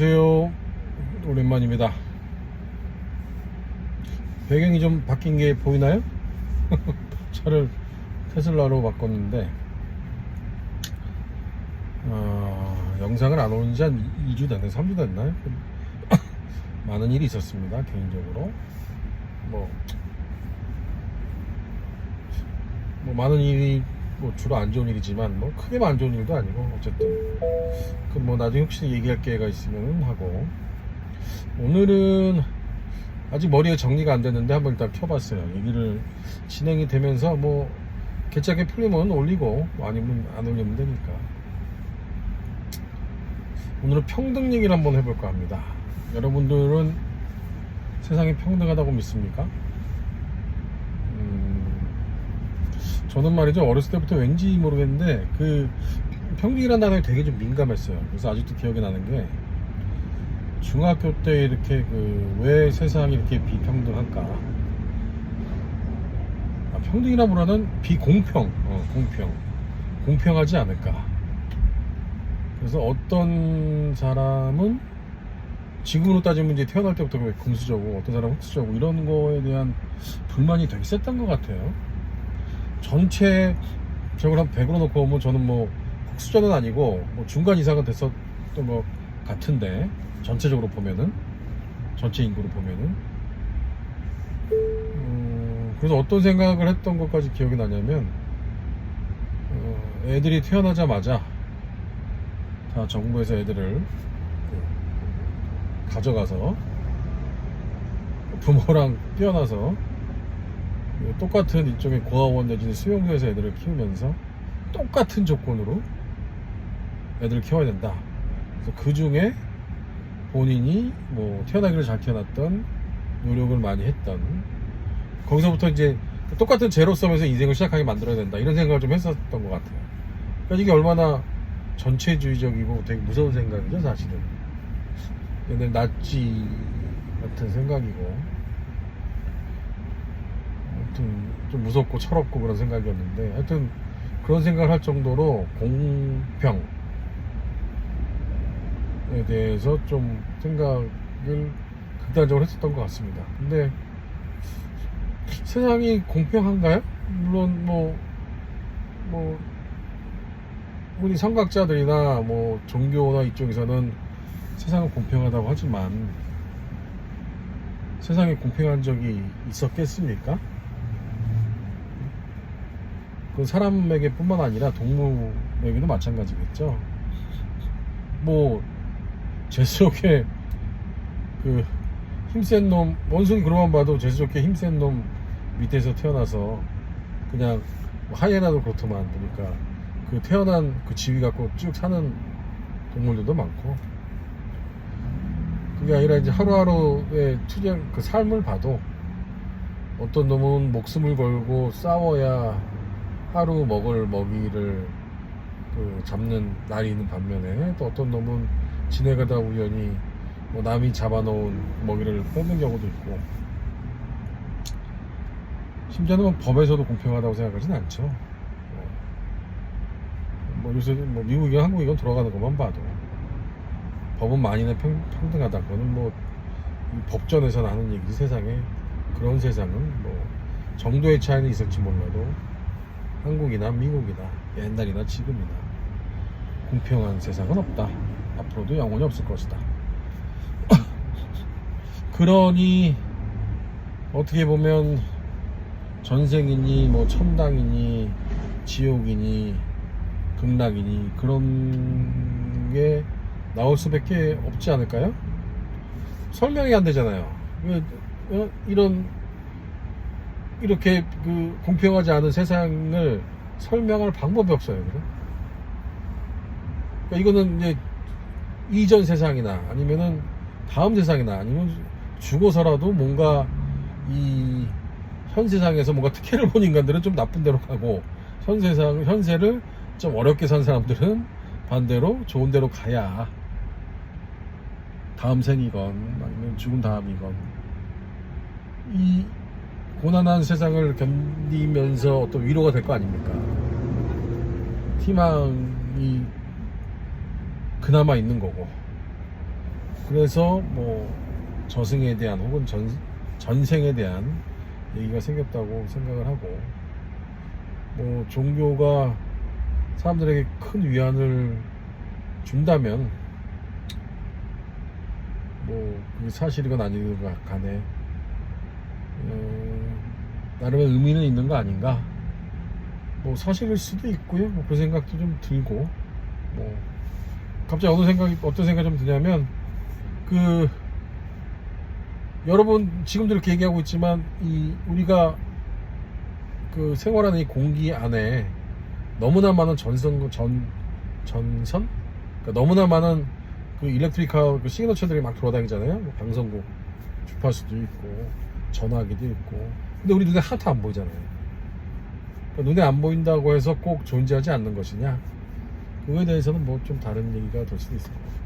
안녕하세요. 오랜만입니다. 배경이 좀 바뀐 게 보이나요? 차를 테슬라로 바꿨는데 영상을 안 올린 지 한 2주 됐나요? 3주 됐나요? 많은 일이 있었습니다. 개인적으로 뭐 많은 일이 주로 안 좋은 일이지만 크게 안 좋은 일도 아니고 어쨌든 뭐 나중에 혹시 얘기할 기회가 있으면 하고, 오늘은 아직 머리에 정리가 안 됐는데 한번 일단 켜봤어요. 얘기를 진행이 되면서 괜찮게 풀리면 올리고 아니면 안 올리면 되니까. 오늘은 평등 얘기를 한번 해볼까 합니다. 여러분들은 세상이 평등하다고 믿습니까? 저는 말이죠, 어렸을 때부터 왠지 모르겠는데 평등이라는 단어에 되게 좀 민감했어요. 그래서 아직도 기억이 나는 게, 중학교 때 이렇게 왜 세상이 이렇게 비평등할까? 평등이라보다는 비공평, 공평하지 않을까? 그래서 어떤 사람은 지금으로 따지면 이제 태어날 때부터 금수저고, 어떤 사람은 흑수저고, 이런 거에 대한 불만이 되게 셌던 것 같아요. 전체적으로 한 100으로 놓고 보면 저는 흑수저는 아니고 중간 이상은 됐었던 것 같은데, 전체적으로 보면은, 전체 인구로 보면은. 그래서 어떤 생각을 했던 것까지 기억이 나냐면, 애들이 태어나자마자 다 정부에서 애들을 가져가서 부모랑 뛰어나서 똑같은 이쪽의 고아원 내지는 수용소에서 애들을 키우면서 똑같은 조건으로 애들을 키워야 된다. 그래서 그 중에 본인이 태어나기를 잘 태어났던, 노력을 많이 했던, 거기서부터 이제 똑같은 제로섬에서 인생을 시작하게 만들어야 된다, 이런 생각을 좀 했었던 것 같아요. 그러니까 이게 얼마나 전체주의적이고 되게 무서운 생각이죠, 사실은. 옛날 나치 같은 생각이고, 하여튼 좀 무섭고 철없고 그런 생각이었는데, 하여튼 그런 생각을 할 정도로 공평에 대해서 좀 생각을 극단적으로 했었던 것 같습니다. 근데 세상이 공평한가요? 물론 우리 선각자들이나 종교나 이쪽에서는 세상은 공평하다고 하지만, 세상에 공평한 적이 있었겠습니까? 그 사람에게 뿐만 아니라 동물에게도 마찬가지겠죠. 재수 좋게 힘센 놈, 원숭이 그로만 봐도 재수 좋게 힘센 놈 밑에서 태어나서 그냥 하이에나도 그렇더만 보니까 태어난 지위 갖고 쭉 사는 동물들도 많고, 그게 아니라 이제 하루하루의 투쟁, 삶을 봐도 어떤 놈은 목숨을 걸고 싸워야 하루 먹을 먹이를 잡는 날이 있는 반면에, 또 어떤 놈은 지내가다 우연히 남이 잡아놓은 먹이를 뺏는 경우도 있고, 심지어는 법에서도 공평하다고 생각하진 않죠. 요새 미국이건 한국이건 돌아가는 것만 봐도 법은 만인의 평등하다, 그거는 법전에서 하는 얘기지. 세상에 그런 세상은 정도의 차이는 있을지 몰라도 한국이나 미국이나 옛날이나 지금이나 공평한 세상은 없다. 앞으로도 영원히 없을 것이다. 그러니 어떻게 보면 전생이니 천당이니 지옥이니 극락이니 그런 게 나올 수밖에 없지 않을까요? 설명이 안 되잖아요. 이렇게 공평하지 않은 세상을 설명할 방법이 없어요. 그러니까 이거는 이제 이전 세상이나 아니면은 다음 세상이나 아니면 죽어서라도 뭔가 이 현 세상에서 뭔가 특혜를 본 인간들은 좀 나쁜 데로 가고, 현세를 좀 어렵게 산 사람들은 반대로 좋은 데로 가야 다음 생이건 아니면 죽은 다음이건 이 고난한 세상을 견디면서 어떤 위로가 될 거 아닙니까? 희망이 그나마 있는 거고, 그래서 뭐 저승에 대한 혹은 전생에 대한 얘기가 생겼다고 생각을 하고, 뭐 종교가 사람들에게 큰 위안을 준다면 뭐 그게 사실이건 아니건 간에 나름의 의미는 있는 거 아닌가. 뭐 사실일 수도 있고요. 뭐 그런 생각도 좀 들고, 뭐 갑자기 어떤 생각이 좀 드냐면, 여러분 지금도 이렇게 얘기하고 있지만 우리가 생활하는 이 공기 안에 너무나 많은 전선, 그러니까 너무나 많은 일렉트리컬 시그너처들이 막 돌아다니잖아요. 뭐 방송국, 주파수도 있고 전화기도 있고. 근데 우리 눈에 하나도 안 보이잖아요. 그러니까 눈에 안 보인다고 해서 꼭 존재하지 않는 것이냐, 그거에 대해서는 뭐 좀 다른 얘기가 될 수도 있을 것 같고,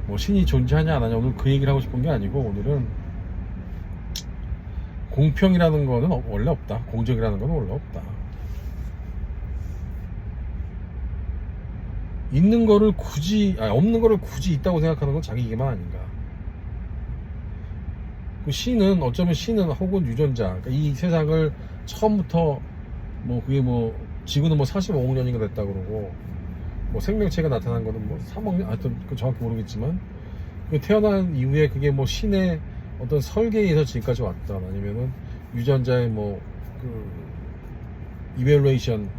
뭐 신이 존재하냐 안 하냐, 오늘 그 얘기를 하고 싶은 게 아니고, 오늘은 공평이라는 거는 원래 없다, 공정이라는 거는 원래 없다. 있는 거를 없는 거를 굳이 있다고 생각하는 건 자기 이기만 아닌가. 신은 어쩌면 혹은 유전자, 그러니까 이 세상을 처음부터 그게 지구는 45억 년인가 됐다 그러고, 생명체가 나타난 거는 3억 년, 하여튼 정확히 모르겠지만, 태어난 이후에 그게 신의 어떤 설계에 의해서 지금까지 왔다, 아니면은 유전자의 이벨루에이션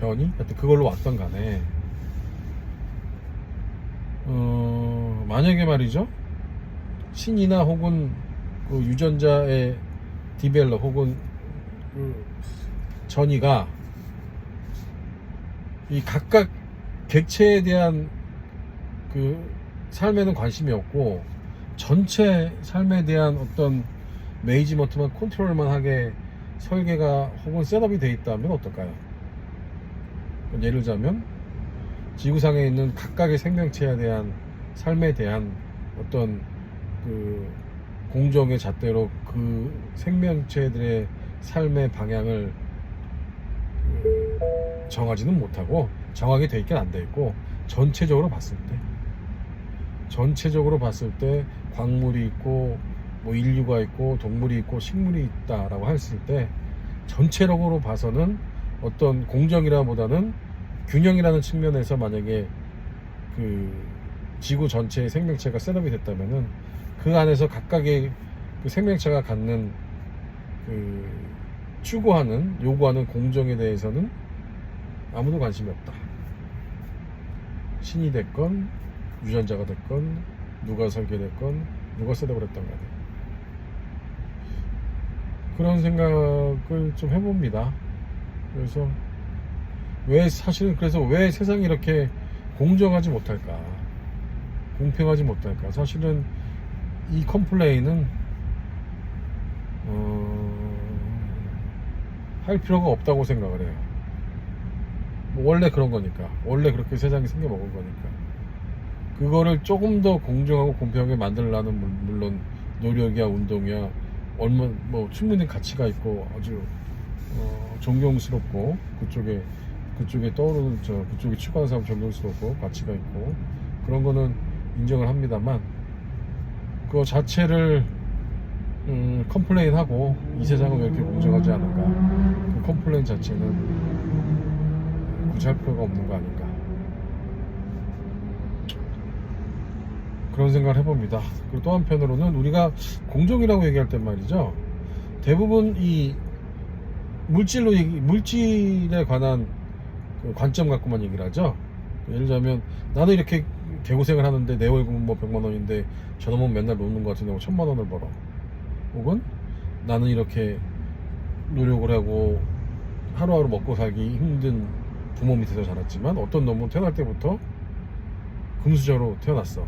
변이? 하여튼 그걸로 왔던 간에, 만약에 말이죠, 신이나 혹은 유전자의 디벨롭 혹은 전이가 이 각각 객체에 대한 삶에는 관심이 없고 전체 삶에 대한 어떤 매니지먼트만, 컨트롤만 하게 설계가 혹은 셋업이 돼 있다면 어떨까요? 예를 들자면 지구상에 있는 각각의 생명체에 대한 삶에 대한 어떤 공정의 잣대로 생명체들의 삶의 방향을 정하지는 못하고, 정하게 돼 있긴 안 돼 있고, 전체적으로 봤을 때 광물이 있고 인류가 있고 동물이 있고 식물이 있다라고 했을 때, 전체적으로 봐서는 어떤 공정이라보다는 균형이라는 측면에서 만약에 지구 전체의 생명체가 셋업이 됐다면은, 그 안에서 각각의 생명체가 갖는 요구하는 공정에 대해서는 아무도 관심이 없다. 신이 됐건 유전자가 됐건 누가 설계됐건 누가 셋업을 했던 간에, 그런 생각을 좀 해봅니다. 그래서 왜 세상이 이렇게 공정하지 못할까, 공평하지 못할까. 사실은 이 컴플레인은 할 필요가 없다고 생각을 해요. 원래 그런 거니까, 원래 그렇게 세상이 생겨먹은 거니까, 그거를 조금 더 공정하고 공평하게 만들려는 물론 노력이야 운동이야 충분히 가치가 있고 아주 존경스럽고, 그쪽에 떠오르는 그쪽에 추구하는 사람 존경스럽고 가치가 있고, 그런 거는 인정을 합니다만, 그거 자체를 컴플레인하고 이 세상은 왜 이렇게 공정하지 않은가, 그 컴플레인 자체는 굳이 할 필요가 없는 거 아닌가, 그런 생각을 해봅니다. 그리고 또 한편으로는 우리가 공정이라고 얘기할 땐 말이죠, 대부분 이 물질에 관한 관점 갖고만 얘기를 하죠. 예를 들자면, 나는 이렇게 개고생을 하는데 내 월급은 100만 원인데 저놈은 맨날 노는 것 같은데 1000만 원을 벌어. 혹은 나는 이렇게 노력을 하고 하루하루 먹고 살기 힘든 부모 밑에서 자랐지만 어떤 놈은 태어날 때부터 금수저로 태어났어.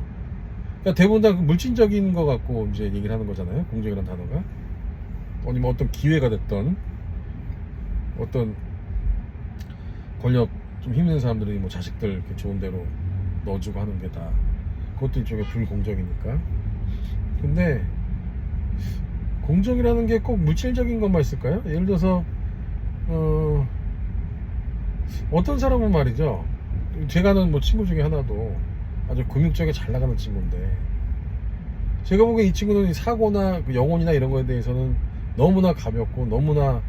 그러니까 대부분 다 물질적인 거 갖고 이제 얘기를 하는 거잖아요, 공정이라는 단어가. 아니면 어떤 기회가 됐던, 어떤 권력 좀 힘든 사람들이 자식들 이렇게 좋은 데로 넣어주고 하는 게 다, 그것도 일종의 불공정이니까. 근데 공정이라는 게 꼭 물질적인 것만 있을까요? 예를 들어서 어떤 사람은 말이죠, 제가 아는 친구 중에 하나도 아주 금융적에 잘 나가는 친구인데, 제가 보기엔 이 친구는 사고나 그 영혼이나 이런 거에 대해서는 너무나 가볍고 너무나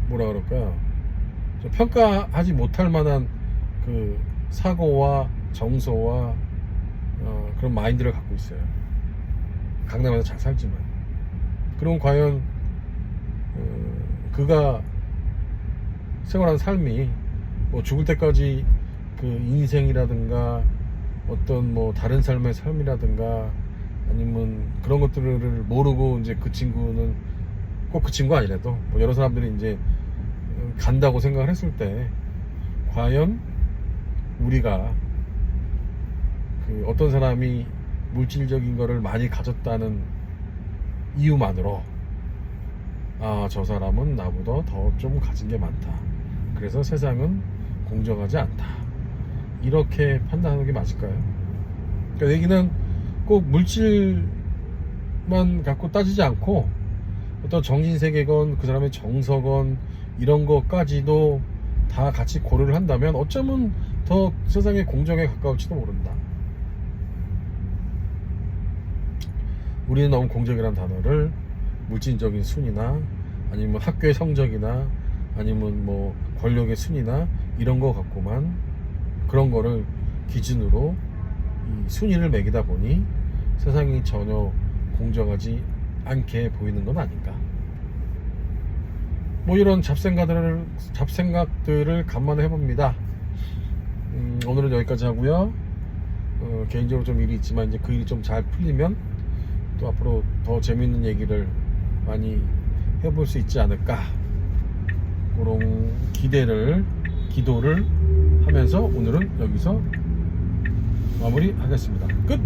뭐라 그럴까요, 평가하지 못할 만한 그 사고와 정서와 그런 마인드를 갖고 있어요. 강남에서 잘 살지만. 그럼 과연 그가 생활한 삶이 뭐 죽을 때까지 그 인생이라든가 어떤 뭐 다른 삶의 삶이라든가 아니면 그런 것들을 모르고 이제 그 친구는 꼭 그 친구 아니라도 뭐 여러 사람들이 이제 간다고 생각을 했을 때, 과연 우리가 그 어떤 사람이 물질적인 거를 많이 가졌다는 이유만으로 저 사람은 나보다 더 좀 가진 게 많다, 그래서 세상은 공정하지 않다, 이렇게 판단하는 게 맞을까요? 그러니까 얘기는 꼭 물질만 갖고 따지지 않고 어떤 정신세계건 그 사람의 정서건 이런 것까지도 다 같이 고려를 한다면 어쩌면 더 세상의 공정에 가까울지도 모른다. 우리는 너무 공정이라는 단어를 물질적인 순위나 아니면 학교의 성적이나 아니면 뭐 권력의 순위나 이런 거 갖고만, 그런 거를 기준으로 이 순위를 매기다 보니 세상이 전혀 공정하지 않게 보이는 건 아닌가. 뭐 이런 잡생각들을 간만에 해봅니다. 오늘은 여기까지 하고요. 개인적으로 좀 일이 있지만 이제 그 일이 좀 잘 풀리면 또 앞으로 더 재밌는 얘기를 많이 해볼 수 있지 않을까, 그런 기도를 하면서 오늘은 여기서 마무리하겠습니다. 끝!